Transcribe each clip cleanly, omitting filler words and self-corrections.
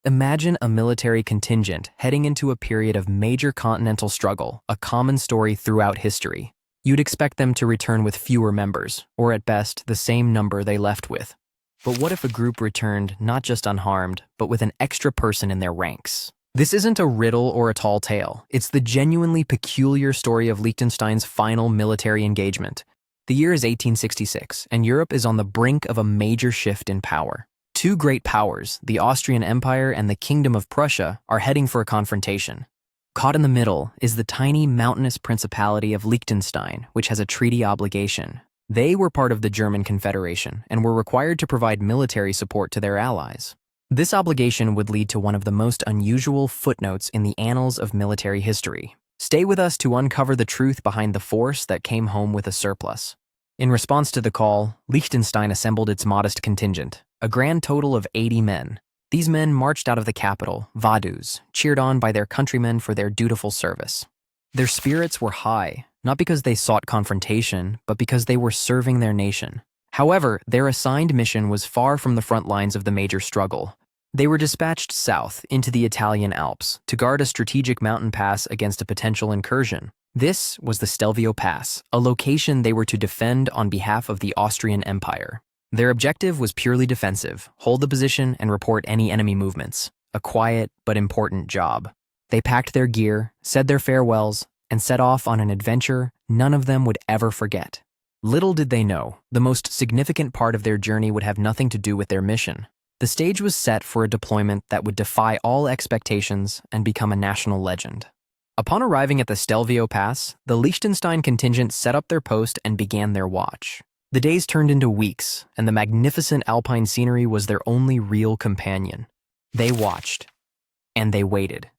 Imagine a military contingent heading into a period of major continental struggle, a common story throughout history. You'd expect them to return with fewer members, or at best, the same number they left with. But what if a group returned not just unharmed, but with an extra person in their ranks? This isn't a riddle or a tall tale. It's the genuinely peculiar story of Liechtenstein's final military engagement. The year is 1866, and Europe is on the brink of a major shift in power. Two great powers, the Austrian Empire and the Kingdom of Prussia, are heading for a confrontation. Caught in the middle is the tiny mountainous principality of Liechtenstein, which has a treaty obligation. They were part of the German Confederation and were required to provide military support to their allies. This obligation would lead to one of the most unusual footnotes in the annals of military history. Stay with us to uncover the truth behind the force that came home with a surplus. In response to the call, Liechtenstein assembled its modest contingent, a grand total of 80 men. These men marched out of the capital, Vaduz, cheered on by their countrymen for their dutiful service. Their spirits were high, not because they sought confrontation, but because they were serving their nation. However, their assigned mission was far from the front lines of the major struggle. They were dispatched south into the Italian Alps to guard a strategic mountain pass against a potential incursion. This was the Stelvio Pass, a location they were to defend on behalf of the Austrian Empire. Their objective was purely defensive, hold the position and report any enemy movements. A quiet but important job. They packed their gear, said their farewells, and set off on an adventure none of them would ever forget. Little did they know, the most significant part of their journey would have nothing to do with their mission. The stage was set for a deployment that would defy all expectations and become a national legend. Upon arriving at the Stelvio Pass, the Liechtenstein contingent set up their post and began their watch. The days turned into weeks, and the magnificent alpine scenery was their only real companion. They watched, and they waited.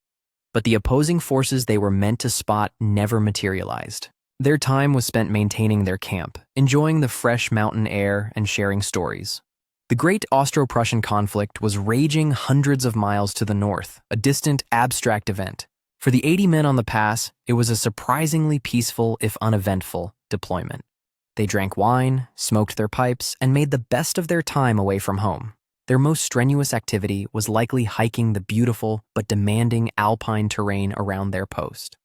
But the opposing forces they were meant to spot never materialized. Their time was spent maintaining their camp, enjoying the fresh mountain air and sharing stories. The great Austro-Prussian conflict was raging hundreds of miles to the north, a distant, abstract event. For the 80 men on the pass, it was a surprisingly peaceful, if uneventful, deployment. They drank wine, smoked their pipes, and made the best of their time away from home. Their most strenuous activity was likely hiking the beautiful but demanding alpine terrain around their post.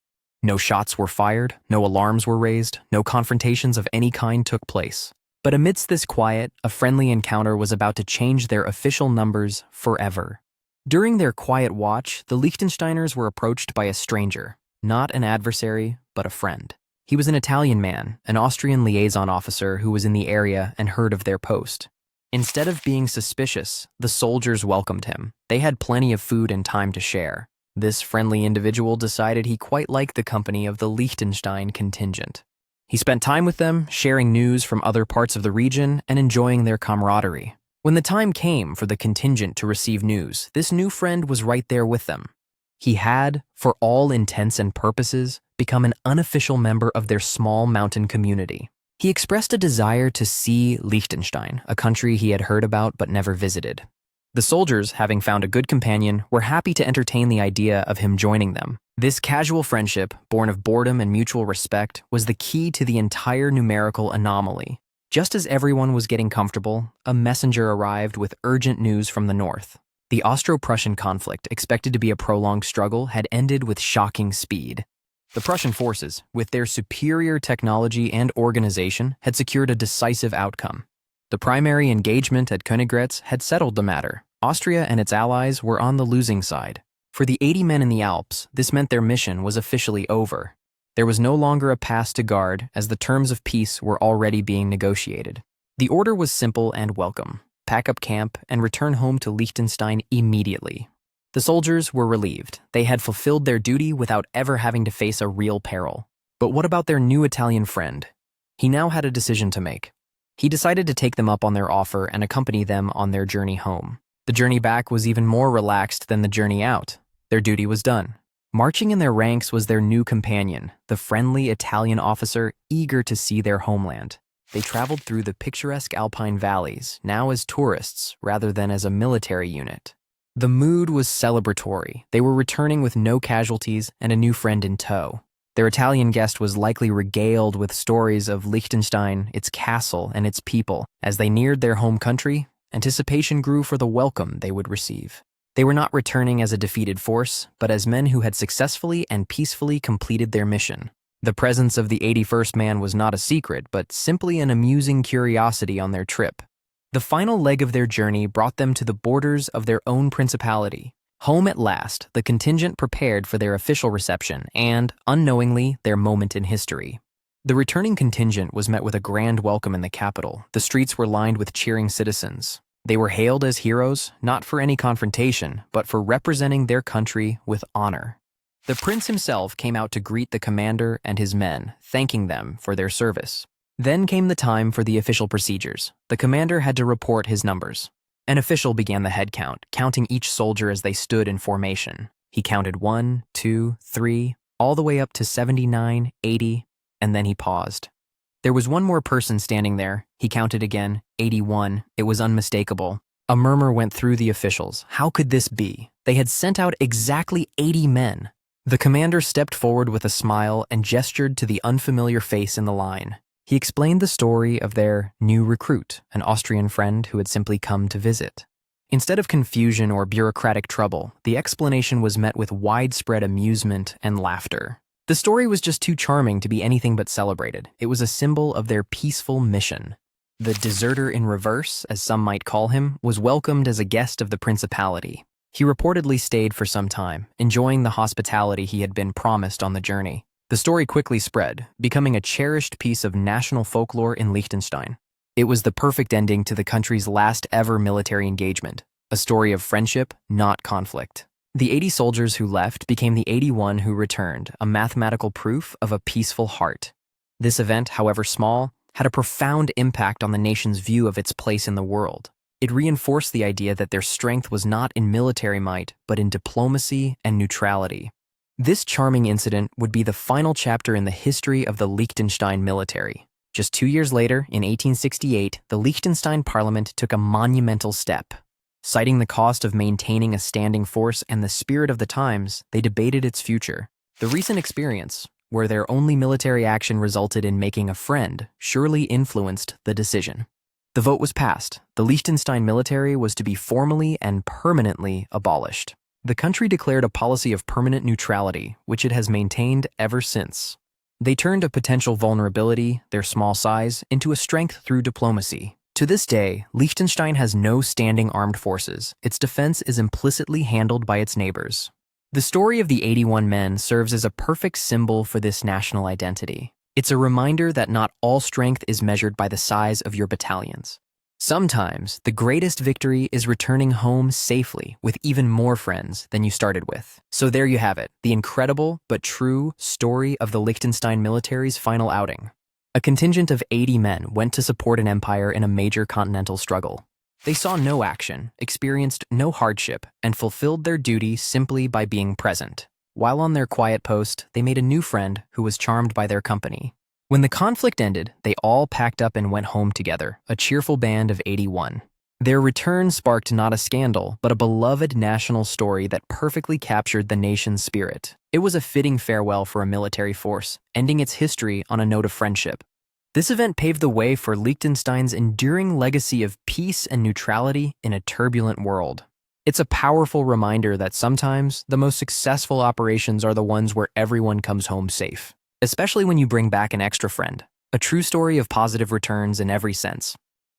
No shots were fired, no alarms were raised, no confrontations of any kind took place. But amidst this quiet, a friendly encounter was about to change their official numbers forever. During their quiet watch, the Liechtensteiners were approached by a stranger, not an adversary, but a friend. He was an Italian man, an Austrian liaison officer who was in the area and heard of their post. Instead of being suspicious, the soldiers welcomed him. They had plenty of food and time to share. This friendly individual decided he quite liked the company of the Liechtenstein contingent. He spent time with them, sharing news from other parts of the region and enjoying their camaraderie. When the time came for the contingent to receive news, this new friend was right there with them. He had, for all intents and purposes, become an unofficial member of their small mountain community. He expressed a desire to see Liechtenstein, a country he had heard about but never visited. The soldiers, having found a good companion, were happy to entertain the idea of him joining them. This casual friendship, born of boredom and mutual respect, was the key to the entire numerical anomaly. Just as everyone was getting comfortable, a messenger arrived with urgent news from the north. The Austro-Prussian conflict, expected to be a prolonged struggle, had ended with shocking speed. The Prussian forces, with their superior technology and organization, had secured a decisive outcome. The primary engagement at Königgrätz had settled the matter. Austria and its allies were on the losing side. For the 80 men in the Alps, this meant their mission was officially over. There was no longer a pass to guard, as the terms of peace were already being negotiated. The order was simple and welcome. Pack up camp and return home to Liechtenstein immediately. The soldiers were relieved. They had fulfilled their duty without ever having to face a real peril. But what about their new Italian friend? He now had a decision to make. He decided to take them up on their offer and accompany them on their journey home. The journey back was even more relaxed than the journey out. Their duty was done. Marching in their ranks was their new companion, the friendly Italian officer eager to see their homeland. They traveled through the picturesque alpine valleys, now as tourists rather than as a military unit. The mood was celebratory. They were returning with no casualties and a new friend in tow. Their Italian guest was likely regaled with stories of Liechtenstein, its castle, and its people. As they neared their home country, anticipation grew for the welcome they would receive. They were not returning as a defeated force, but as men who had successfully and peacefully completed their mission. The presence of the 81st man was not a secret, but simply an amusing curiosity on their trip. The final leg of their journey brought them to the borders of their own principality. Home at last, the contingent prepared for their official reception and, unknowingly, their moment in history. The returning contingent was met with a grand welcome in the capital. The streets were lined with cheering citizens. They were hailed as heroes, not for any confrontation, but for representing their country with honor. The prince himself came out to greet the commander and his men, thanking them for their service. Then came the time for the official procedures. The commander had to report his numbers. An official began the head count, counting each soldier as they stood in formation. He counted 1, 2, 3, all the way up to 79, 80, and then he paused. There was one more person standing there. He counted again, 81. It was unmistakable. A murmur went through the officials. How could this be? They had sent out exactly 80 men. The commander stepped forward with a smile and gestured to the unfamiliar face in the line. He explained the story of their new recruit, an Austrian friend who had simply come to visit. Instead of confusion or bureaucratic trouble, the explanation was met with widespread amusement and laughter. The story was just too charming to be anything but celebrated. It was a symbol of their peaceful mission. The deserter in reverse, as some might call him, was welcomed as a guest of the principality. He reportedly stayed for some time, enjoying the hospitality he had been promised on the journey. The story quickly spread, becoming a cherished piece of national folklore in Liechtenstein. It was the perfect ending to the country's last ever military engagement, a story of friendship, not conflict. The 80 soldiers who left became the 81 who returned, a mathematical proof of a peaceful heart. This event, however small, had a profound impact on the nation's view of its place in the world. It reinforced the idea that their strength was not in military might, but in diplomacy and neutrality. This charming incident would be the final chapter in the history of the Liechtenstein military. Just 2 years later, in 1868, the Liechtenstein parliament took a monumental step. Citing the cost of maintaining a standing force and the spirit of the times, they debated its future. The recent experience, where their only military action resulted in making a friend, surely influenced the decision. The vote was passed. The Liechtenstein military was to be formally and permanently abolished. The country declared a policy of permanent neutrality, which it has maintained ever since. They turned a potential vulnerability, their small size, into a strength through diplomacy. To this day, Liechtenstein has no standing armed forces. Its defense is implicitly handled by its neighbors. The story of the 81 men serves as a perfect symbol for this national identity. It's a reminder that not all strength is measured by the size of your battalions. Sometimes, the greatest victory is returning home safely with even more friends than you started with. So there you have it, the incredible but true story of the Liechtenstein military's final outing. A contingent of 80 men went to support an empire in a major continental struggle. They saw no action, experienced no hardship, and fulfilled their duty simply by being present. While on their quiet post, they made a new friend who was charmed by their company. When the conflict ended, they all packed up and went home together, a cheerful band of 81. Their return sparked not a scandal, but a beloved national story that perfectly captured the nation's spirit. It was a fitting farewell for a military force, ending its history on a note of friendship. This event paved the way for Liechtenstein's enduring legacy of peace and neutrality in a turbulent world. It's a powerful reminder that sometimes the most successful operations are the ones where everyone comes home safe. Especially when you bring back an extra friend. A true story of positive returns in every sense.